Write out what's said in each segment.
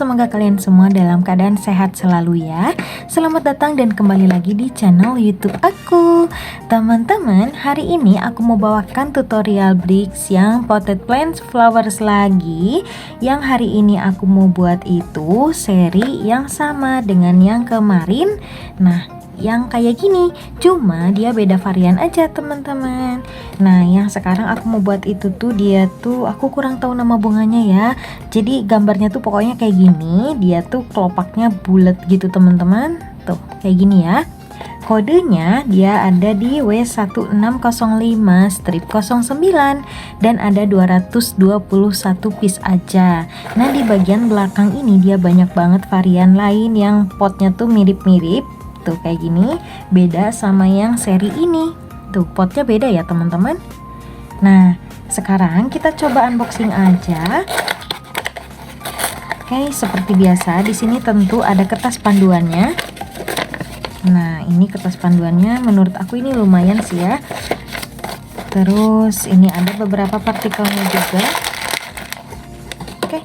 semoga kalian semua dalam keadaan sehat selalu ya. Selamat datang dan kembali lagi di channel YouTube aku. Teman-teman, hari ini aku mau bawakan tutorial bricks yang potted plants flowers lagi. Yang hari ini aku mau buat itu seri yang sama dengan yang kemarin. Nah, yang kayak gini, cuma dia beda varian aja teman-teman. Nah, yang sekarang aku mau buat itu tuh dia tuh aku kurang tahu nama bunganya ya. Jadi gambarnya tuh pokoknya kayak gini, dia tuh kelopaknya bulat gitu teman-teman. Tuh, kayak gini ya. Kodenya dia ada di W1605-09 dan ada 221 piece aja. Nah, di bagian belakang ini dia banyak banget varian lain yang potnya tuh mirip-mirip. Tuh kayak gini, beda sama yang seri ini. Tuh potnya beda ya teman-teman. Nah, sekarang kita coba unboxing aja. Oke, seperti biasa di sini tentu ada kertas panduannya. Nah, ini kertas panduannya menurut aku ini lumayan sih ya. Terus ini ada beberapa partikelnya juga. Oke.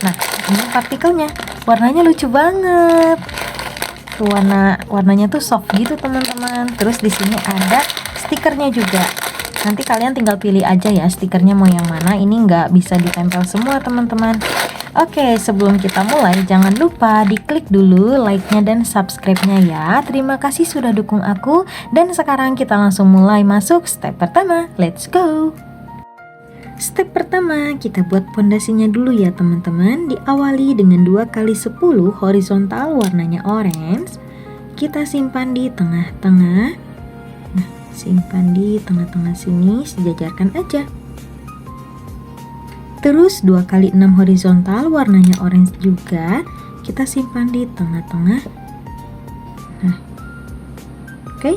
Nah, ini partikelnya. Warnanya lucu banget. Tuh warnanya tuh soft gitu teman-teman. Terus di sini ada stikernya juga. Nanti kalian tinggal pilih aja ya stikernya mau yang mana. Ini nggak bisa ditempel semua teman-teman. Oke, sebelum kita mulai jangan lupa diklik dulu like-nya dan subscribe-nya ya. Terima kasih sudah dukung aku. Dan sekarang kita langsung mulai masuk step pertama. Let's go. Step pertama, kita buat pondasinya dulu ya teman-teman. Diawali dengan 2x10 horizontal warnanya orange. Kita simpan di tengah-tengah. Nah, simpan di tengah-tengah sini, sejajarkan aja. Terus 2x6 horizontal warnanya orange juga. Kita simpan di tengah-tengah. Nah, oke.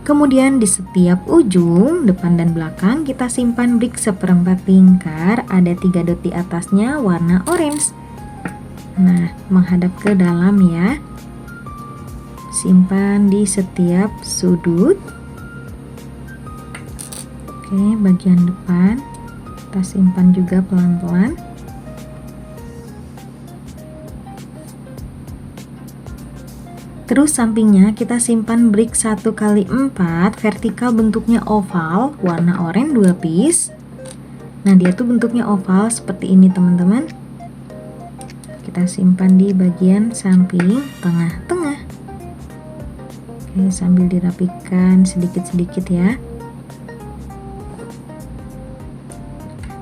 Kemudian di setiap ujung, depan dan belakang kita simpan brick seperempat lingkar, ada 3 dot di atasnya warna orange. Nah, menghadap ke dalam ya. Simpan di setiap sudut. Oke, bagian depan kita simpan juga pelan-pelan. Terus sampingnya kita simpan brick 1x4 vertikal bentuknya oval warna oranye 2 piece. Nah, dia tuh bentuknya oval seperti ini teman-teman. Kita simpan di bagian samping tengah-tengah. Oke, sambil dirapikan sedikit-sedikit ya.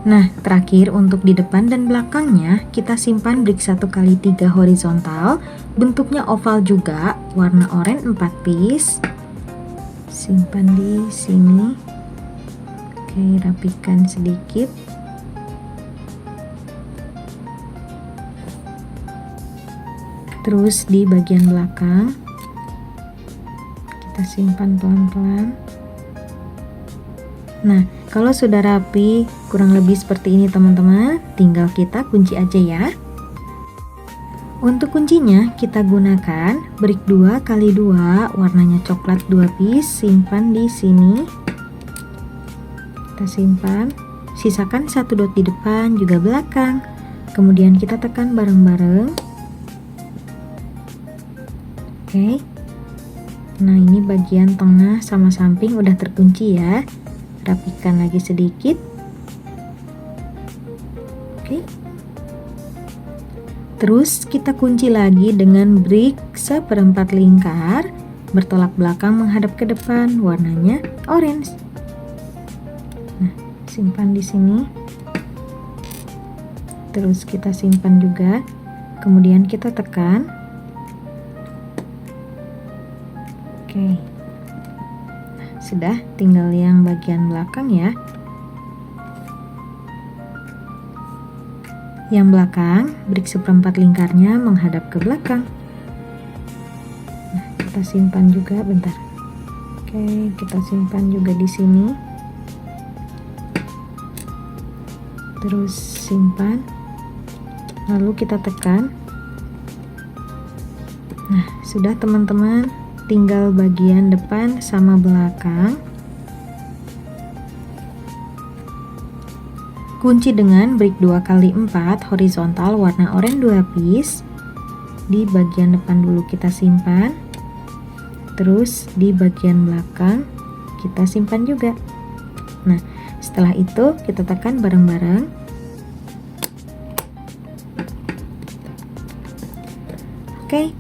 Nah, terakhir untuk di depan dan belakangnya kita simpan brick 1x3 horizontal, bentuknya oval juga, warna oranye 4 piece. Simpan di sini. Oke, rapikan sedikit. Terus di bagian belakang kita simpan pelan-pelan. Nah, kalau sudah rapi, kurang lebih seperti ini teman-teman, tinggal kita kunci aja ya. Untuk kuncinya kita gunakan brick 2x2 warnanya coklat 2 piece, simpan di sini. Kita simpan, sisakan 1 dot di depan juga belakang. Kemudian kita tekan bareng-bareng. Oke. Nah, ini bagian tengah sama samping udah terkunci ya. Rapikan lagi sedikit. Oke. Terus kita kunci lagi dengan brick seperempat lingkar, bertolak belakang menghadap ke depan, warnanya orange. Nah, simpan di sini. Terus kita simpan juga. Kemudian kita tekan. Oke. Sudah, tinggal yang bagian belakang ya. Yang belakang, brick seperempat lingkarnya menghadap ke belakang. Nah, kita simpan juga bentar. Oke, kita simpan juga di sini. Terus simpan. Lalu kita tekan. Nah, sudah teman-teman. Tinggal bagian depan sama belakang. Kunci dengan brick 2x4 horizontal warna oranye 2 piece. Di bagian depan dulu kita simpan. Terus di bagian belakang kita simpan juga. Nah, setelah itu kita tekan bareng-bareng. Oke.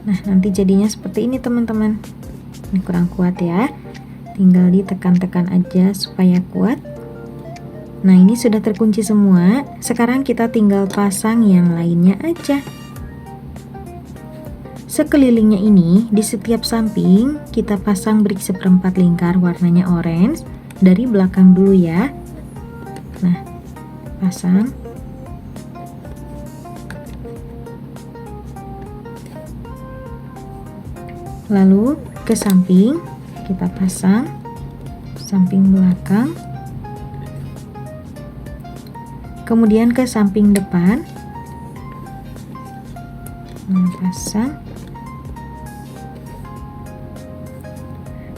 Nah, nanti jadinya seperti ini teman-teman. Ini kurang kuat ya. Tinggal ditekan-tekan aja supaya kuat. Nah, ini sudah terkunci semua. Sekarang kita tinggal pasang yang lainnya aja. Sekelilingnya ini, di setiap samping kita pasang brick 1/4 lingkar warnanya orange. Dari belakang dulu ya. Nah, pasang. Lalu ke samping kita pasang, samping belakang. Kemudian ke samping depan. Nah, pasang.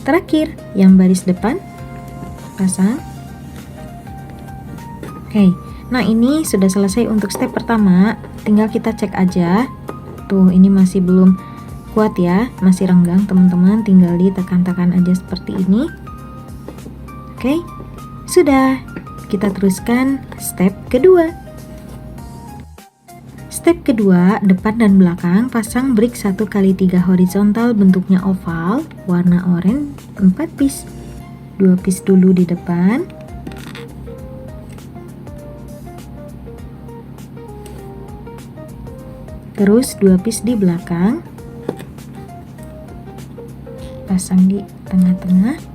Terakhir, yang baris depan pasang. Oke, nah ini sudah selesai untuk step pertama. Tinggal kita cek aja. Tuh, ini masih belum kuat ya, masih renggang teman-teman. Tinggal ditekan-tekan aja seperti ini. Oke, sudah. Kita teruskan step kedua. Step kedua, depan dan belakang pasang brick 1x3 horizontal bentuknya oval warna oranye 4 piece. 2 piece dulu di depan. Terus 2 piece di belakang. Pasang di tengah-tengah.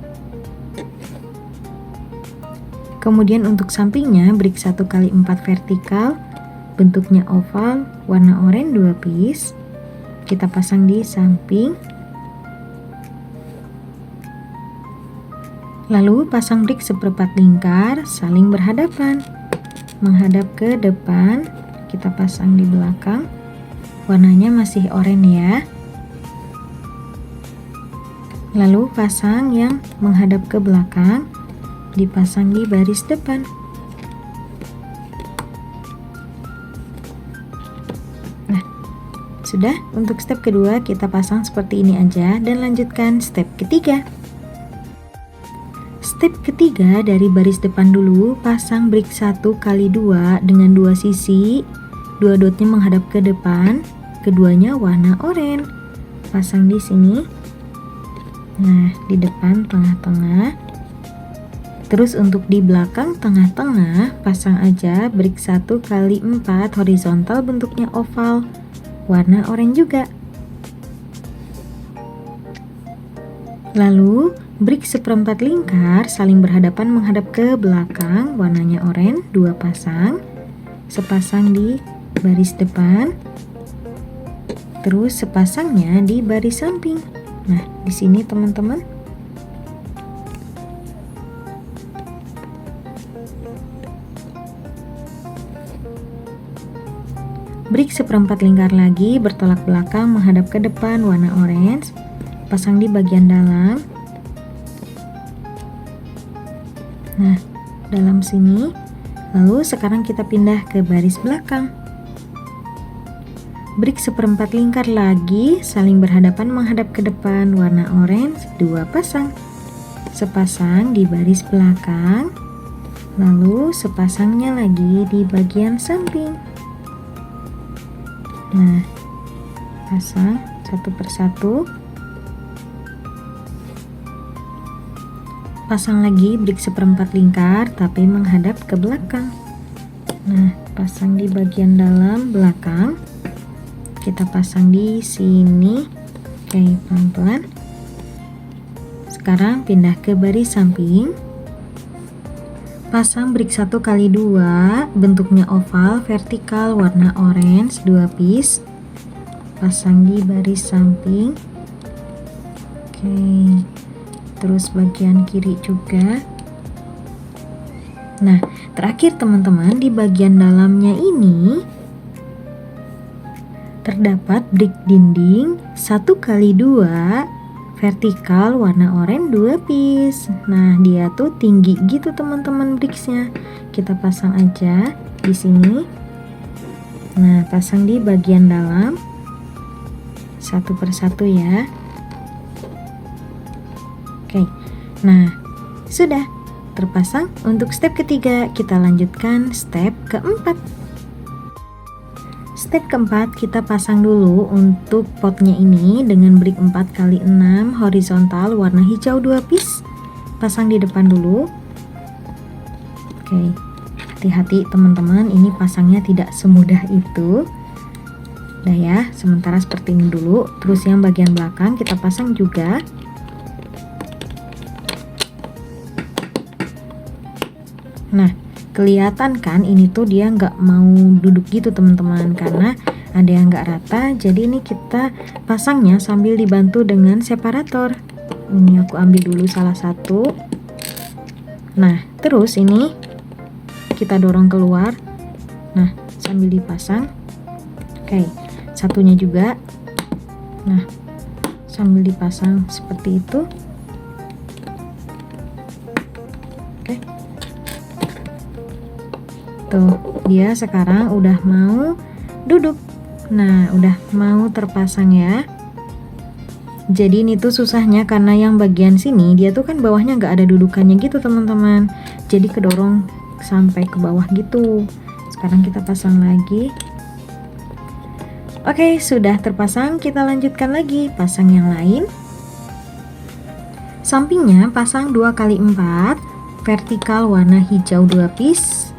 Kemudian untuk sampingnya brick 1x4 vertikal bentuknya oval warna oranye 2 piece. Kita pasang di samping. Lalu pasang brick 1/4 lingkar saling berhadapan. Menghadap ke depan, kita pasang di belakang. Warnanya masih oranye ya. Lalu pasang yang menghadap ke belakang, dipasang di baris depan. Nah, sudah. Untuk step kedua kita pasang seperti ini aja dan lanjutkan step ketiga. Step ketiga, dari baris depan dulu pasang brick 1x2 dengan 2 sisi. 2 dotnya menghadap ke depan, keduanya warna oranye. Pasang di sini. Nah, di depan tengah-tengah. Terus untuk di belakang tengah-tengah pasang aja brick 1x4 horizontal bentuknya oval warna oranye juga. Lalu brick 1/4 lingkar saling berhadapan menghadap ke belakang warnanya oranye 2 pasang. Sepasang di baris depan. Terus sepasangnya di baris samping. Nah, di sini teman-teman. Brick 1/4 lingkar lagi bertolak belakang menghadap ke depan warna orange. Pasang di bagian dalam. Nah, dalam sini. Lalu sekarang kita pindah ke baris belakang. Brick 1/4 lingkar lagi saling berhadapan menghadap ke depan warna orange 2 pasang. Sepasang di baris belakang. Lalu sepasangnya lagi di bagian samping. Nah, pasang satu persatu. Pasang lagi brick 1/4 lingkar tapi menghadap ke belakang. Nah, pasang di bagian dalam belakang. Kita pasang di sini. Oke, pelan-pelan. Sekarang pindah ke baris samping. Pasang brick 1x2 bentuknya oval vertikal warna orange 2 piece. Pasang di baris samping. Oke. Terus bagian kiri juga. Nah, terakhir teman-teman, di bagian dalamnya ini terdapat brick dinding 1x2 vertikal warna oranye 2 piece. Nah, dia tuh tinggi gitu teman-teman bricksnya. Kita pasang aja di sini. Nah, pasang di bagian dalam satu persatu ya. Oke, nah sudah terpasang. Untuk step ketiga, kita lanjutkan step keempat. Step keempat, kita pasang dulu untuk potnya ini dengan brick 4x6 horizontal warna hijau 2 piece. Pasang di depan dulu. Oke, hati-hati teman-teman, ini pasangnya tidak semudah itu. Udah ya, sementara seperti ini dulu. Terus yang bagian belakang kita pasang juga. Nah, kelihatan kan ini tuh dia nggak mau duduk gitu teman-teman, karena ada yang nggak rata. Jadi ini kita pasangnya sambil dibantu dengan separator. Ini aku ambil dulu salah satu. Nah, terus ini kita dorong keluar. Nah, sambil dipasang. Oke, satunya juga. Nah, sambil dipasang seperti itu. Oke. Tuh, dia sekarang udah mau duduk. Nah, udah mau terpasang ya. Jadi ini tuh susahnya karena yang bagian sini dia tuh kan bawahnya nggak ada dudukannya gitu teman-teman. Jadi kedorong sampai ke bawah gitu. Sekarang kita pasang lagi. Oke, sudah terpasang. Kita lanjutkan lagi, pasang yang lain. Sampingnya pasang 2x4 vertikal warna hijau 2 piece.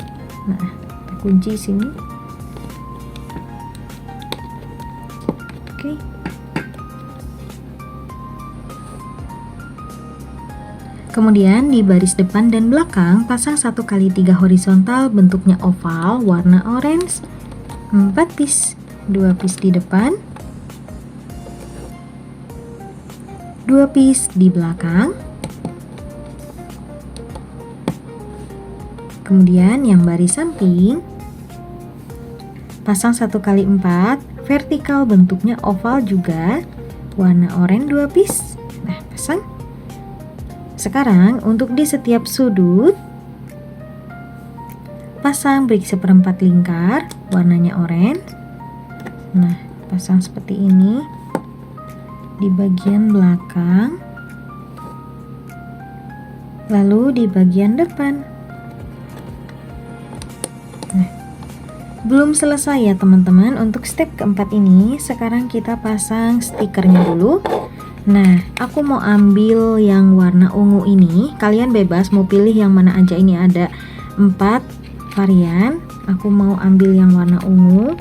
Nah, kita kunci sini. Oke. Kemudian di baris depan dan belakang pasang 1x3 horizontal bentuknya oval warna orange 4 piece. 2 piece di depan, 2 piece di belakang. Kemudian yang baris samping pasang 1x4 vertikal bentuknya oval juga warna oranye 2 piece. Nah, pasang. Sekarang untuk di setiap sudut pasang brick 1/4 lingkar warnanya oranye. Nah, pasang seperti ini di bagian belakang, lalu di bagian depan. Nah, belum selesai ya teman-teman untuk step keempat ini. Sekarang kita pasang stikernya dulu. Nah, aku mau ambil yang warna ungu ini. Kalian bebas mau pilih yang mana aja, ini ada 4 varian. Aku mau ambil yang warna ungu.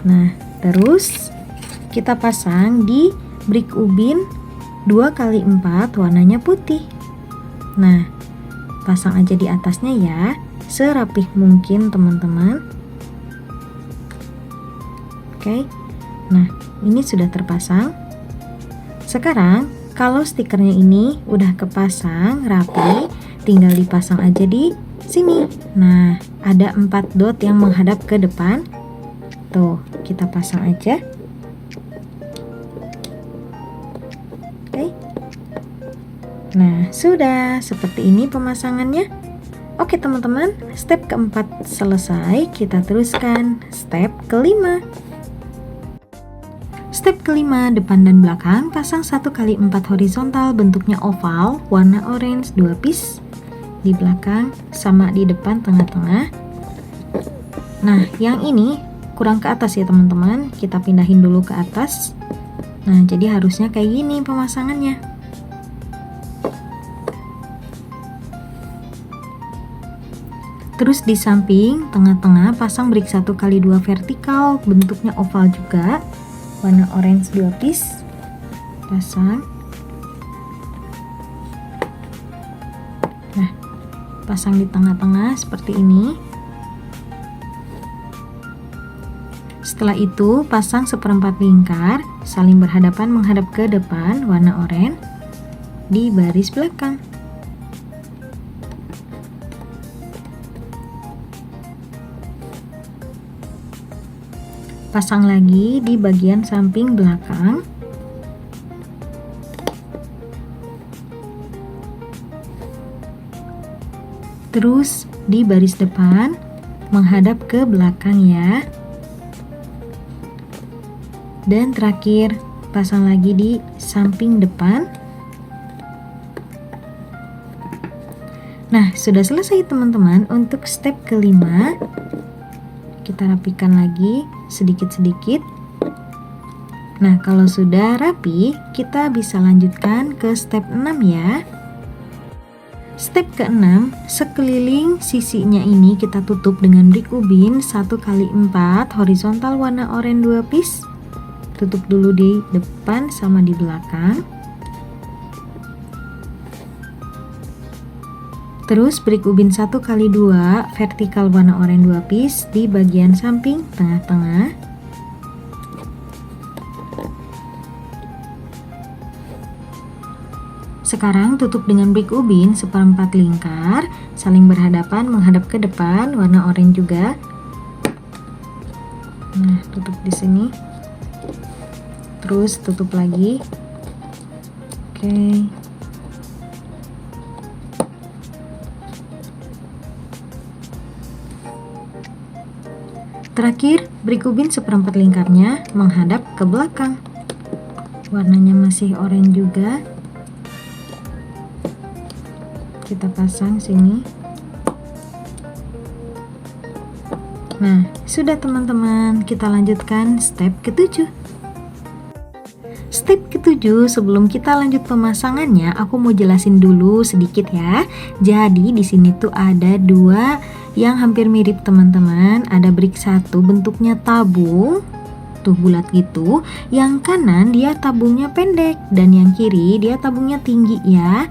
Nah, terus kita pasang di brick ubin 2x4 warnanya putih. Nah, pasang aja di atasnya ya, serapih mungkin teman-teman. Oke. Nah, ini sudah terpasang. Sekarang kalau stikernya ini udah kepasang rapi, tinggal dipasang aja di sini. Nah, ada 4 dot yang menghadap ke depan. Tuh, kita pasang aja. Oke. Nah, sudah seperti ini pemasangannya. Oke teman-teman, step keempat selesai. Kita teruskan step kelima. Step kelima, depan dan belakang pasang 1x4 horizontal bentuknya oval warna orange 2 piece. Di belakang sama di depan tengah-tengah. Nah, yang ini kurang ke atas ya teman-teman, kita pindahin dulu ke atas. Nah, jadi harusnya kayak gini pemasangannya. Terus di samping tengah-tengah pasang brick 1x2 vertikal bentuknya oval juga warna orange 2 piece. Pasang. Nah, pasang di tengah-tengah seperti ini. Setelah itu pasang 1/4 lingkar saling berhadapan menghadap ke depan warna oranye di baris belakang. Pasang lagi di bagian samping belakang. Terus di baris depan menghadap ke belakang ya. Dan terakhir pasang lagi di samping depan. Nah, sudah selesai teman-teman. Untuk step kelima, kita rapikan lagi sedikit-sedikit. Nah, kalau sudah rapi, kita bisa lanjutkan ke step 6 ya. Step ke-6, sekeliling sisinya ini kita tutup dengan brik ubin 1x4 horizontal warna oranye 2 piece. Tutup dulu di depan sama di belakang. Terus brik ubin 1x2 vertikal warna oranye 2 piece di bagian samping tengah-tengah. Sekarang tutup dengan brik ubin 1/4 lingkar, saling berhadapan menghadap ke depan, warna oranye juga. Nah, tutup di sini. Terus tutup lagi. Oke. Terakhir, brik ubin 1/4 lingkarnya menghadap ke belakang. Warnanya masih oranye juga. Kita pasang sini. Nah, sudah teman-teman, kita lanjutkan step ke-7. Step ke-7, sebelum kita lanjut pemasangannya, aku mau jelasin dulu sedikit ya. Jadi di sini tuh ada dua yang hampir mirip teman-teman. Ada brik 1 bentuknya tabung, tuh bulat gitu. Yang kanan dia tabungnya pendek dan yang kiri dia tabungnya tinggi ya.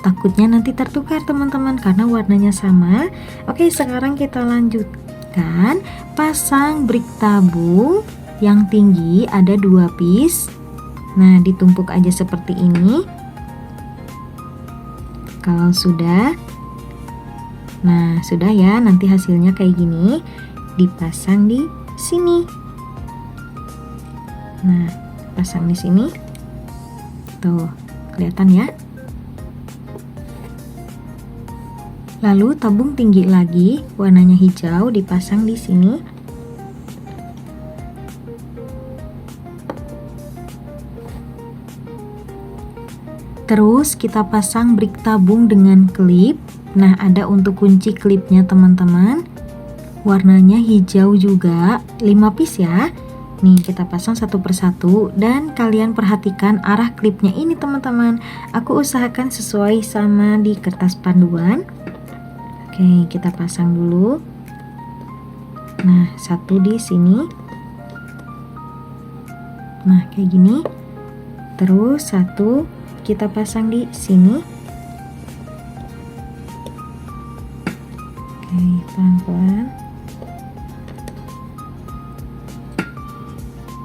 Takutnya nanti tertukar teman-teman karena warnanya sama. Oke, sekarang kita lanjutkan pasang brik tabung yang tinggi ada 2 piece. Nah, ditumpuk aja seperti ini. Kalau sudah, nah sudah ya, nanti hasilnya kayak gini, dipasang di sini. Nah, pasang di sini. Tuh, kelihatan ya. Lalu tabung tinggi lagi, warnanya hijau, dipasang di sini. Terus kita pasang brik tabung dengan klip. Nah, ada untuk kunci klipnya teman-teman. Warnanya hijau juga, 5 piece ya. Nih, kita pasang satu persatu dan kalian perhatikan arah klipnya ini teman-teman. Aku usahakan sesuai sama di kertas panduan. Oke, kita pasang dulu. Nah, satu di sini. Nah, kayak gini. Terus satu kita pasang di sini. Oke, pelan-pelan.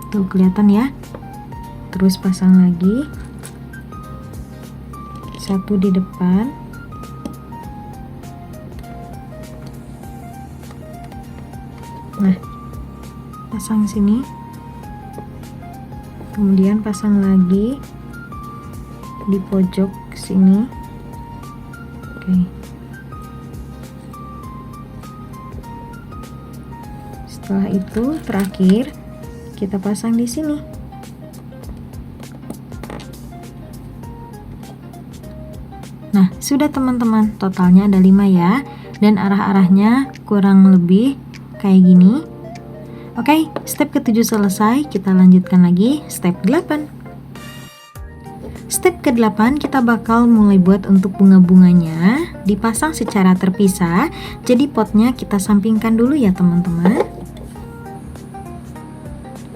Tuh, kelihatan ya. Terus pasang lagi. Satu di depan. Nah, pasang sini. Kemudian pasang lagi di pojok sini. Oke. Setelah itu terakhir kita pasang di sini. Nah, sudah teman-teman, totalnya ada 5 ya, dan arah-arahnya kurang lebih kayak gini. Oke, step ke-7 selesai, kita lanjutkan lagi step 8. Step ke-8 kita bakal mulai buat untuk bunga-bunganya, dipasang secara terpisah. Jadi potnya kita sampingkan dulu ya teman-teman.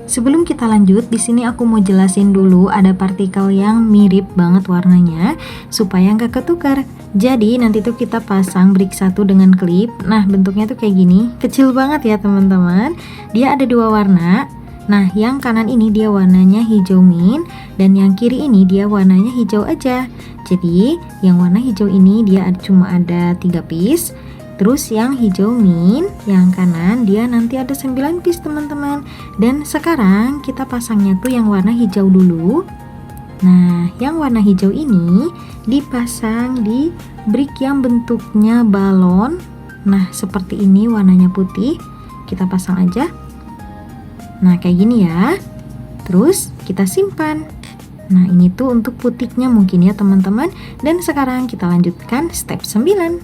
Sebelum kita lanjut, di sini aku mau jelasin dulu ada partikel yang mirip banget warnanya supaya nggak ketukar. Jadi nanti tuh kita pasang brik 1 dengan klip. Nah, bentuknya tuh kayak gini, kecil banget ya teman-teman. Dia ada 2 warna. Nah, yang kanan ini dia warnanya hijau mint dan yang kiri ini dia warnanya hijau aja. Jadi, yang warna hijau ini dia cuma ada 3 piece. Terus yang hijau mint, yang kanan dia nanti ada 9 piece teman-teman. Dan sekarang kita pasangnya tuh yang warna hijau dulu. Nah, yang warna hijau ini dipasang di brick yang bentuknya balon. Nah, seperti ini warnanya putih. Kita pasang aja. Nah, kayak gini ya. Terus kita simpan. Nah, ini tuh untuk putiknya mungkin ya teman-teman. Dan sekarang kita lanjutkan step 9.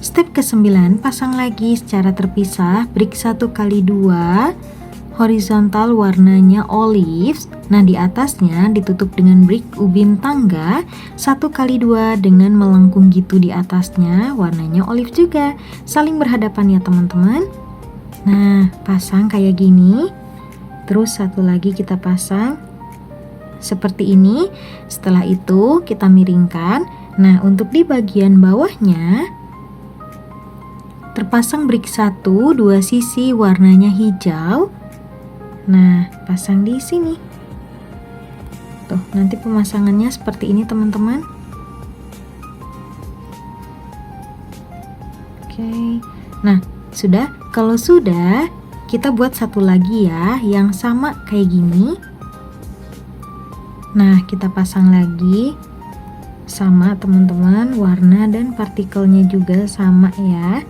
Step ke-9, pasang lagi secara terpisah brick 1x2 horizontal warnanya olive. Nah, di atasnya ditutup dengan brick ubin tangga 1x2 dengan melengkung gitu di atasnya, warnanya olive juga. Saling berhadapan ya teman-teman. Nah, pasang kayak gini. Terus satu lagi kita pasang seperti ini. Setelah itu kita miringkan. Nah, untuk di bagian bawahnya terpasang brick 1 dua sisi warnanya hijau. Nah, pasang di sini. Tuh, nanti pemasangannya seperti ini teman-teman. Oke. Nah, sudah. Kalau sudah, kita buat satu lagi ya yang sama kayak gini. Nah, kita pasang lagi sama teman-teman, warna dan partikelnya juga sama ya.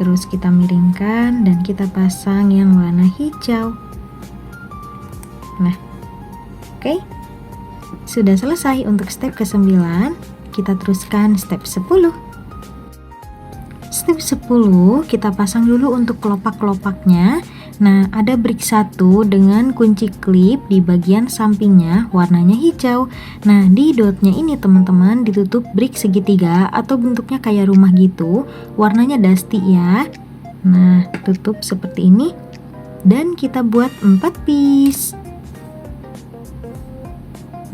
Terus kita miringkan dan kita pasang yang warna hijau. Nah, oke. Sudah selesai untuk step ke-9. Kita teruskan step 10. Step 10 kita pasang dulu untuk kelopak-kelopaknya. Nah, ada brick 1 dengan kunci klip di bagian sampingnya warnanya hijau. Nah, di dotnya ini teman-teman ditutup brick segitiga atau bentuknya kayak rumah gitu, warnanya dusty ya. Nah, tutup seperti ini dan kita buat 4 piece.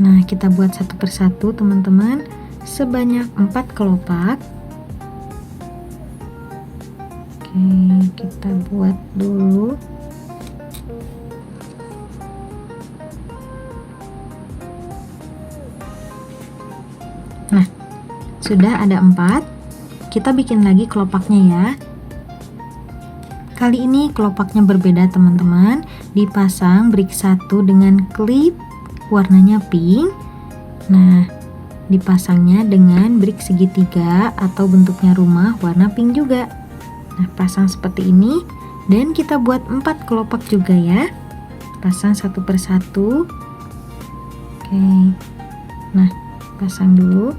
Nah, kita buat satu persatu teman-teman sebanyak 4 kelopak. Oke, kita buat dulu. Nah, sudah ada 4. Kita bikin lagi kelopaknya ya. Kali ini kelopaknya berbeda teman-teman. Dipasang brick 1 dengan klip warnanya pink. Nah, dipasangnya dengan brick segitiga atau bentuknya rumah warna pink juga. Nah, pasang seperti ini dan kita buat 4 kelopak juga ya. Pasang satu persatu. Oke. Nah, pasang dulu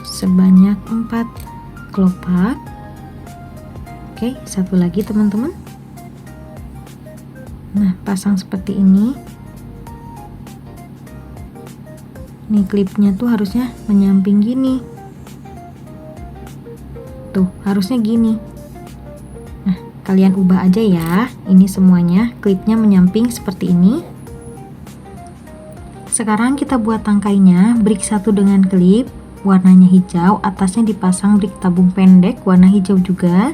sebanyak 4 kelopak. Oke, satu lagi teman-teman. Nah, pasang seperti ini. Nih klipnya tuh harusnya menyamping gini. Tuh, harusnya gini. Nah, kalian ubah aja ya. Ini semuanya klipnya menyamping seperti ini. Sekarang kita buat tangkainya, brick 1 dengan klip warnanya hijau, atasnya dipasang brick tabung pendek warna hijau juga.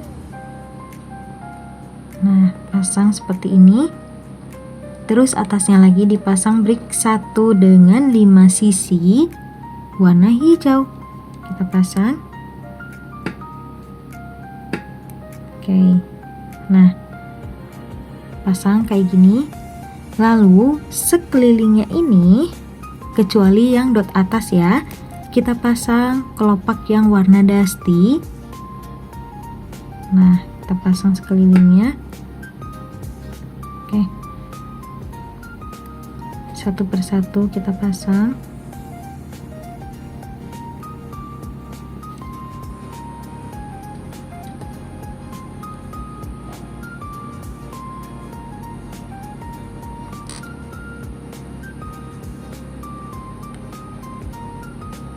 Nah, pasang seperti ini. Terus atasnya lagi dipasang brick 1 dengan 5 sisi warna hijau. Kita pasang. Oke. Nah, pasang kayak gini. Lalu sekelilingnya ini, kecuali yang dot atas ya, kita pasang kelopak yang warna dusty. Nah, kita pasang sekelilingnya. Oke. Satu persatu kita pasang.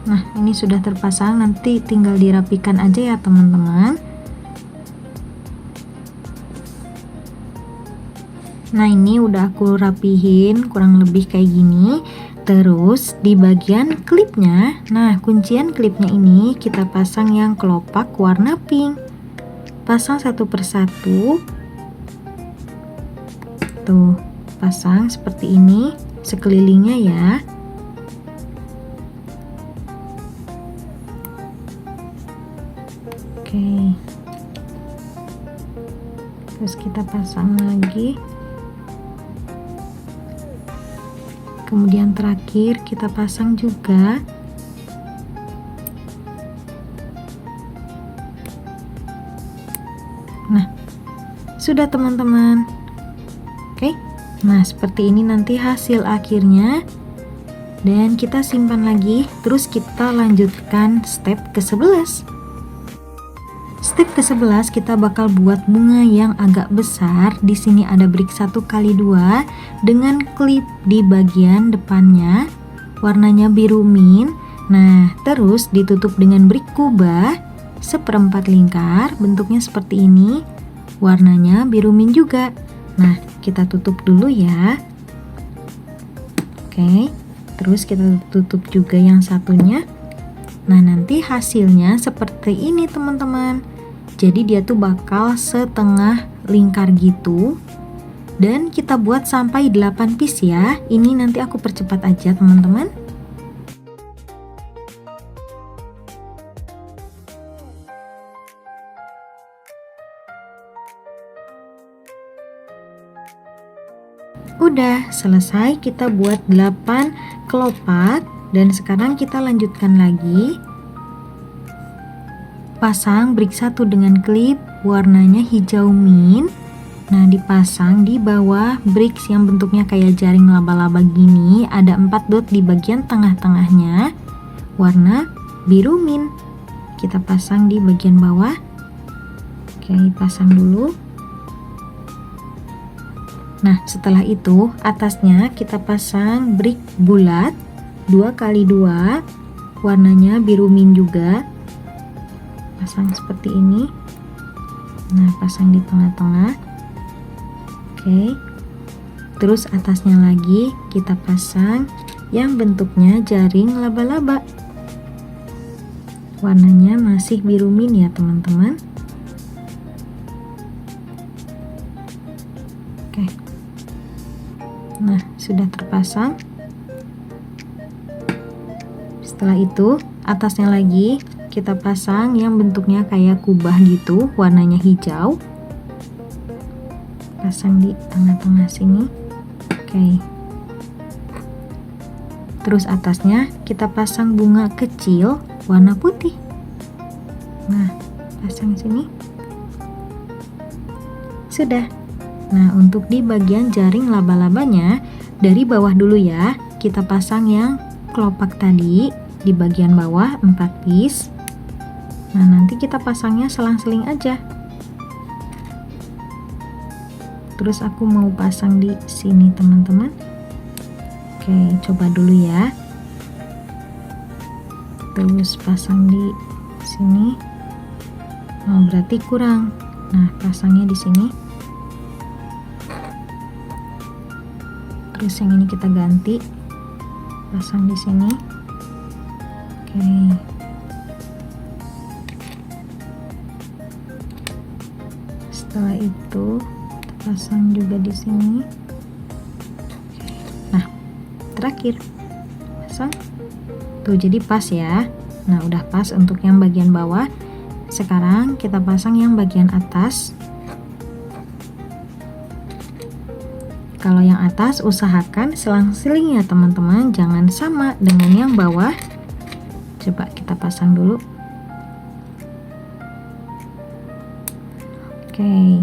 Nah, ini sudah terpasang, nanti tinggal dirapikan aja ya teman-teman. Nah, ini udah aku rapihin kurang lebih kayak gini. Terus di bagian klipnya, nah kuncian klipnya ini kita pasang yang kelopak warna pink. Pasang satu persatu. Tuh, pasang seperti ini sekelilingnya ya. Oke. Terus kita pasang lagi. Kemudian terakhir kita pasang juga. Nah, sudah teman-teman. Oke. Nah, seperti ini nanti hasil akhirnya. Dan kita simpan lagi, terus kita lanjutkan step ke-11. Step ke-11 kita bakal buat bunga yang agak besar. Di sini ada brick 1x2 dengan klip di bagian depannya. Warnanya biru mint. Nah, terus ditutup dengan brick kubah seperempat lingkar, bentuknya seperti ini. Warnanya biru mint juga. Nah, kita tutup dulu ya. Oke, terus kita tutup juga yang satunya. Nah, nanti hasilnya seperti ini teman-teman. Jadi dia tuh bakal setengah lingkar gitu. Dan kita buat sampai 8 piece ya. Ini nanti aku percepat aja teman-teman. Udah selesai, kita buat 8 kelopak. Dan sekarang kita lanjutkan lagi. Pasang brick 1 dengan klip warnanya hijau mint. Nah, dipasang di bawah bricks yang bentuknya kayak jaring laba-laba gini. Ada 4 dot di bagian tengah-tengahnya, warna biru mint. Kita pasang di bagian bawah. Oke, pasang dulu. Nah, setelah itu atasnya kita pasang brick bulat 2x2, warnanya biru mint juga. Pasang seperti ini. Nah, pasang di tengah-tengah. Oke. Terus atasnya lagi kita pasang yang bentuknya jaring laba-laba. Warnanya masih biru mint ya, teman-teman. Oke. Nah, sudah terpasang. Setelah itu, atasnya lagi kita pasang yang bentuknya kayak kubah gitu, warnanya hijau. Pasang di tengah-tengah sini. Oke. Terus atasnya kita pasang bunga kecil warna putih. Nah, pasang sini. Sudah. Nah, untuk di bagian jaring laba-labanya, dari bawah dulu ya, kita pasang yang kelopak tadi di bagian bawah 4 piece. Nah, nanti kita pasangnya selang-seling aja. Terus aku mau pasang di sini teman-teman. Oke, coba dulu ya. Terus pasang di sini. Oh, berarti kurang. Nah, pasangnya di sini. Terus yang ini kita ganti, pasang di sini. Oke. Setelah itu kita pasang juga di sini. Nah, terakhir pasang. Tuh, jadi pas ya. Nah, udah pas untuk yang bagian bawah. Sekarang kita pasang yang bagian atas. Kalau yang atas usahakan selang-seling ya teman-teman, jangan sama dengan yang bawah. Coba kita pasang dulu. Oke.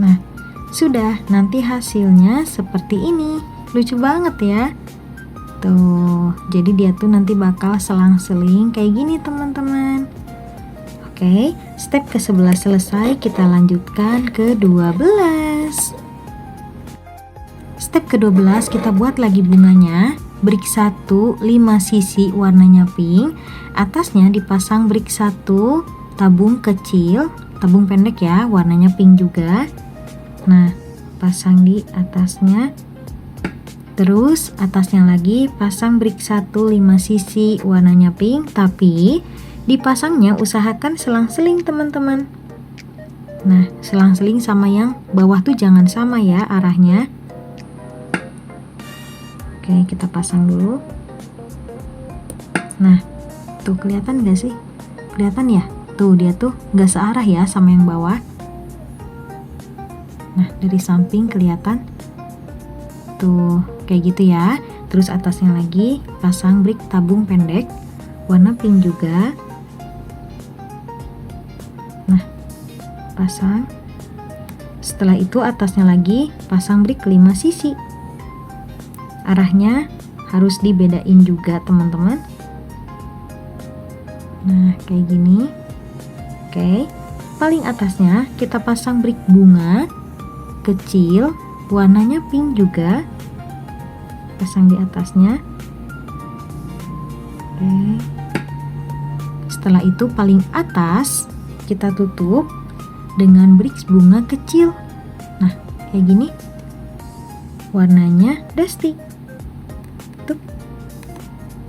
Nah, sudah, nanti hasilnya seperti ini. Lucu banget ya. Tuh, jadi dia tuh nanti bakal selang-seling kayak gini teman-teman. Oke, step ke-11 selesai, kita lanjutkan ke 12. Step ke-12 kita buat lagi bunganya. Brick 1 5 sisi warnanya pink. Atasnya dipasang brick 1 tabung kecil, tabung pendek ya, warnanya pink juga. Nah, pasang di atasnya. Terus atasnya lagi pasang brick 1 5 sisi warnanya pink, tapi dipasangnya usahakan selang-seling teman-teman. Nah, selang-seling sama yang bawah tuh jangan sama ya arahnya. Oke, kita pasang dulu. Nah, tuh kelihatan gak sih? Kelihatan ya? Tuh dia tuh gak searah ya sama yang bawah. Nah, dari samping kelihatan. Tuh, kayak gitu ya. Terus atasnya lagi pasang brick tabung pendek warna pink juga. Nah, pasang. Setelah itu atasnya lagi pasang brick 5 sisi. Arahnya harus dibedain juga teman-teman. Nah, kayak gini. Oke, paling atasnya kita pasang brick bunga kecil, warnanya pink juga. Pasang di atasnya. Oke. Setelah itu paling atas kita tutup dengan brick bunga kecil. Nah, kayak gini. Warnanya dusty. Tuh.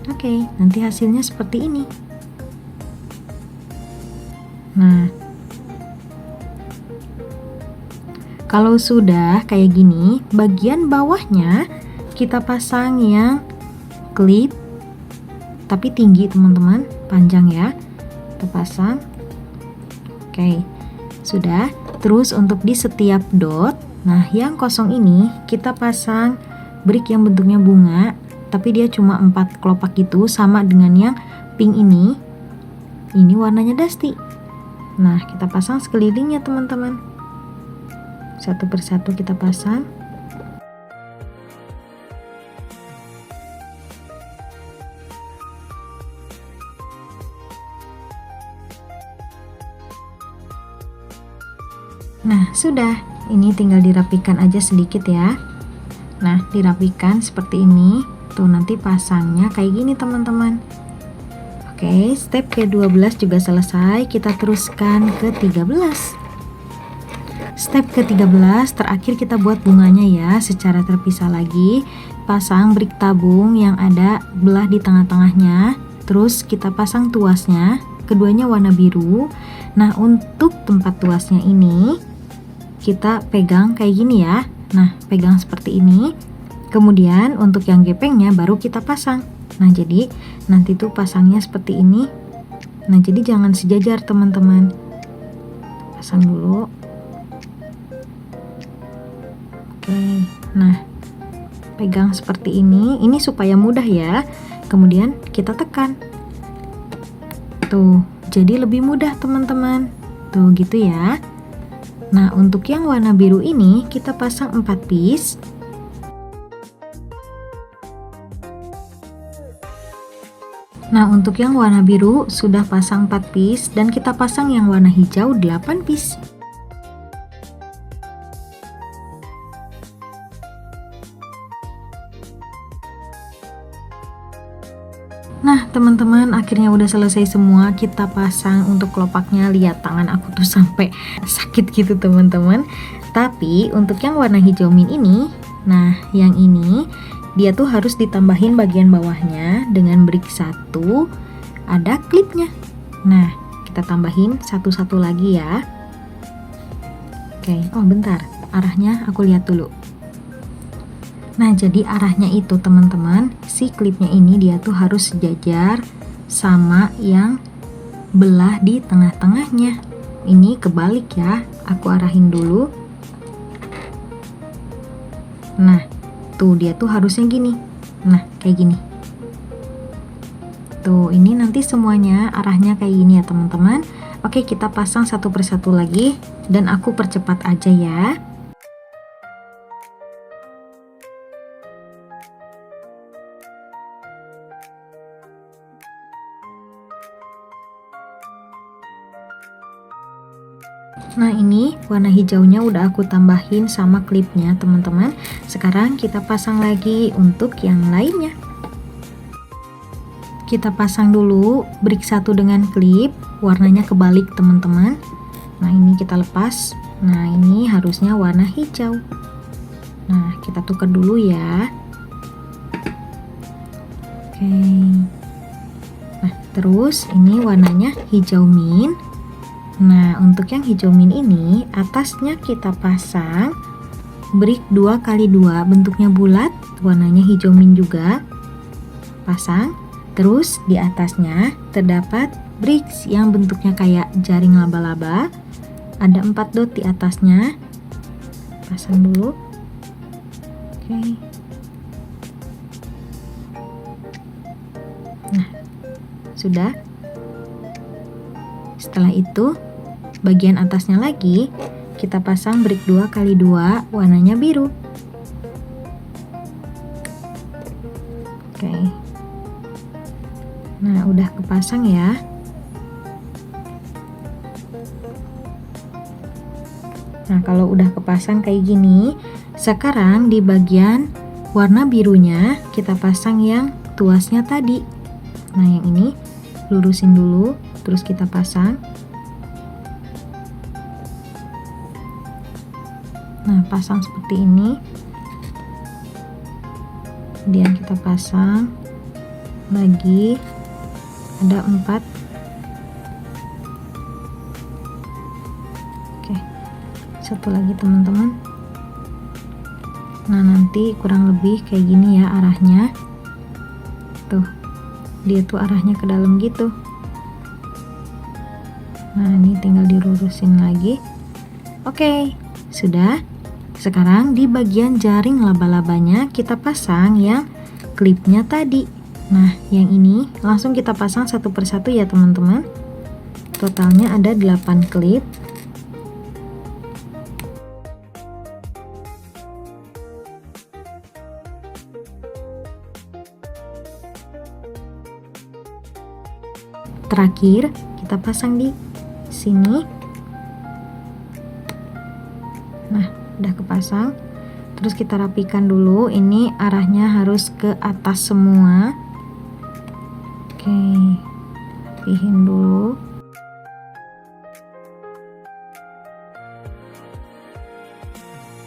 Oke, nanti hasilnya seperti ini. Nah, kalau sudah kayak gini, bagian bawahnya kita pasang yang klip tapi tinggi teman-teman, panjang ya. Kita pasang. Oke, sudah. Terus untuk di setiap dot, nah yang kosong ini kita pasang brick yang bentuknya bunga, tapi dia cuma 4 kelopak gitu, sama dengan yang pink ini. Ini warnanya dusty. Nah, kita pasang sekelilingnya teman-teman. Satu persatu kita pasang. Nah, sudah. Ini tinggal dirapikan aja sedikit ya. Nah, dirapikan seperti ini. Tuh, nanti pasangnya kayak gini teman-teman. Oke, step ke-12 juga selesai. Kita teruskan ke 13. Step ke-13 terakhir kita buat bunganya ya, secara terpisah lagi. Pasang brick tabung yang ada belah di tengah-tengahnya. Terus kita pasang tuasnya, keduanya warna biru. Nah, untuk tempat tuasnya ini kita pegang kayak gini ya. Nah, pegang seperti ini. Kemudian untuk yang gepengnya baru kita pasang. Nah, jadi nanti tuh pasangnya seperti ini. Nah, jadi jangan sejajar teman-teman. Pasang dulu. Oke. Nah, pegang seperti ini. Ini supaya mudah ya. Kemudian kita tekan. Tuh, jadi lebih mudah teman-teman. Tuh, gitu ya. Nah, untuk yang warna biru ini kita pasang 4 piece. Nah, untuk yang warna biru sudah pasang 4 piece dan kita pasang yang warna hijau 8 piece. Nah, teman-teman, akhirnya udah selesai semua. Kita pasang untuk kelopaknya. Lihat tangan aku tuh sampai sakit gitu, teman-teman. Tapi untuk yang warna hijau mint ini, nah, yang ini dia tuh harus ditambahin bagian bawahnya dengan brick 1, ada klipnya. Nah, kita tambahin satu-satu lagi ya. Oke, oh bentar, arahnya aku lihat dulu. Nah, jadi arahnya itu teman-teman, si klipnya ini dia tuh harus sejajar sama yang belah di tengah-tengahnya. Ini kebalik ya, aku arahin dulu. Nah, tuh dia tuh harusnya gini. Nah, kayak gini. Tuh, ini nanti semuanya arahnya kayak gini ya teman-teman. Oke, kita pasang satu persatu lagi dan aku percepat aja ya. Nah, ini warna hijaunya udah aku tambahin sama klipnya teman-teman. Sekarang kita pasang lagi untuk yang lainnya. Kita pasang dulu brick 1 dengan klip, warnanya kebalik teman-teman. Nah, ini kita lepas. Nah, ini harusnya warna hijau. Nah, kita tukar dulu ya. Oke. Nah, terus ini warnanya hijau mint. Nah, untuk yang hijau mint ini, atasnya kita pasang brick 2x2, bentuknya bulat, warnanya hijau mint juga. Pasang, terus di atasnya terdapat bricks yang bentuknya kayak jaring laba-laba. Ada 4 dot di atasnya. Pasang dulu. Oke. Nah, sudah. Setelah itu, bagian atasnya lagi kita pasang brick 2x2 warnanya biru. Oke. Nah, udah kepasang ya. Nah, kalau udah kepasang kayak gini, sekarang di bagian warna birunya kita pasang yang tuasnya tadi. Nah, yang ini lurusin dulu, terus kita pasang. Nah, pasang seperti ini. Kemudian kita pasang lagi, ada 4. Oke, satu lagi teman-teman. Nah, nanti kurang lebih kayak gini ya arahnya. Tuh, dia tuh arahnya ke dalam gitu. Nah, ini tinggal dilurusin lagi. Oke, sudah. Sekarang di bagian jaring laba-labanya kita pasang yang klipnya tadi. Nah, yang ini langsung kita pasang satu persatu ya teman-teman. Totalnya ada 8 klip. Terakhir kita pasang di sini. Nah, udah kepasang. Terus kita rapikan dulu. Ini arahnya harus ke atas semua. Oke, rapihin dulu.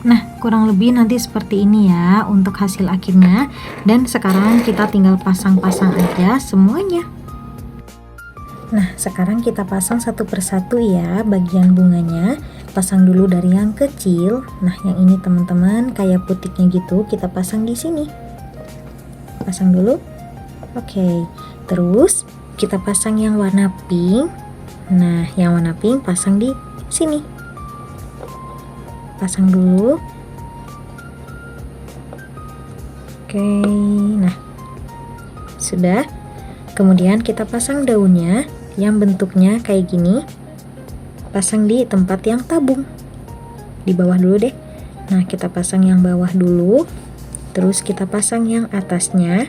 Nah, kurang lebih nanti seperti ini ya untuk hasil akhirnya. Dan sekarang kita tinggal pasang-pasang aja semuanya. Nah, sekarang kita pasang satu persatu ya bagian bunganya. Pasang dulu dari yang kecil. Nah, yang ini teman-teman kayak putiknya gitu, kita pasang di sini. Pasang dulu. Oke. Terus kita pasang yang warna pink. Nah, yang warna pink pasang di sini. Pasang dulu. Oke. Nah, sudah. Kemudian kita pasang daunnya yang bentuknya kayak gini. Pasang di tempat yang tabung. Di bawah dulu deh. Nah, kita pasang yang bawah dulu. Terus kita pasang yang atasnya.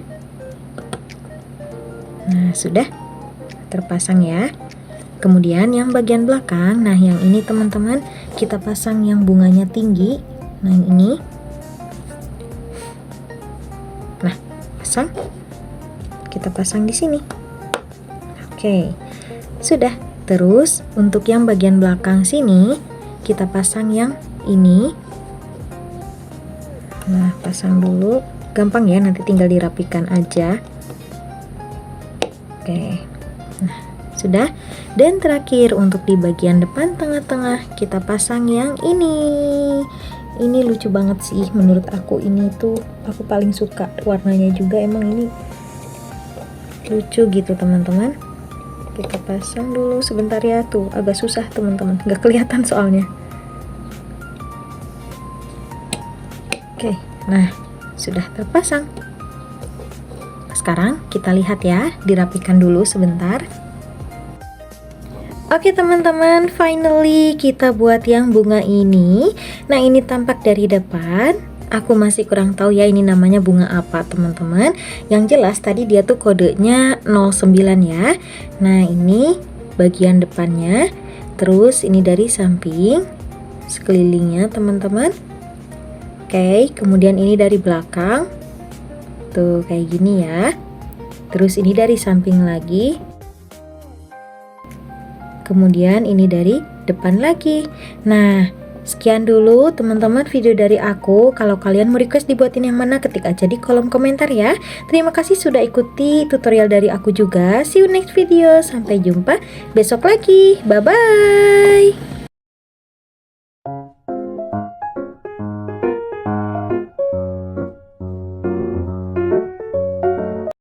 Nah, sudah terpasang ya. Kemudian yang bagian belakang. Nah, yang ini teman-teman kita pasang yang bunganya tinggi. Nah, yang ini. Nah, pasang. Kita pasang di sini. Oke. Sudah. Terus untuk yang bagian belakang sini kita pasang yang ini. Nah, pasang dulu. Gampang ya, nanti tinggal dirapikan aja. Oke. Nah, sudah. Dan terakhir untuk di bagian depan tengah-tengah kita pasang yang ini. Ini lucu banget sih menurut aku, ini tuh aku paling suka warnanya juga, emang ini lucu gitu teman-teman. Kita pasang dulu sebentar ya, tuh agak susah teman-teman, nggak kelihatan soalnya. Oke, nah sudah terpasang. Sekarang kita lihat ya, dirapikan dulu sebentar. Oke teman-teman, finally kita buat yang bunga ini. Nah, ini tampak dari depan. Aku masih kurang tahu ya ini namanya bunga apa teman-teman. Yang jelas tadi dia tuh kodenya 09 ya. Nah, ini bagian depannya. Terus ini dari samping sekelilingnya teman-teman. Oke, kemudian ini dari belakang. Tuh kayak gini ya. Terus ini dari samping lagi. Kemudian ini dari depan lagi. Nah, Sekian dulu teman-teman video dari aku. Kalau kalian mau request dibuatin yang mana, ketik aja di kolom komentar ya. Terima kasih sudah ikuti tutorial dari aku juga. See you next video. Sampai jumpa besok lagi. Bye-bye.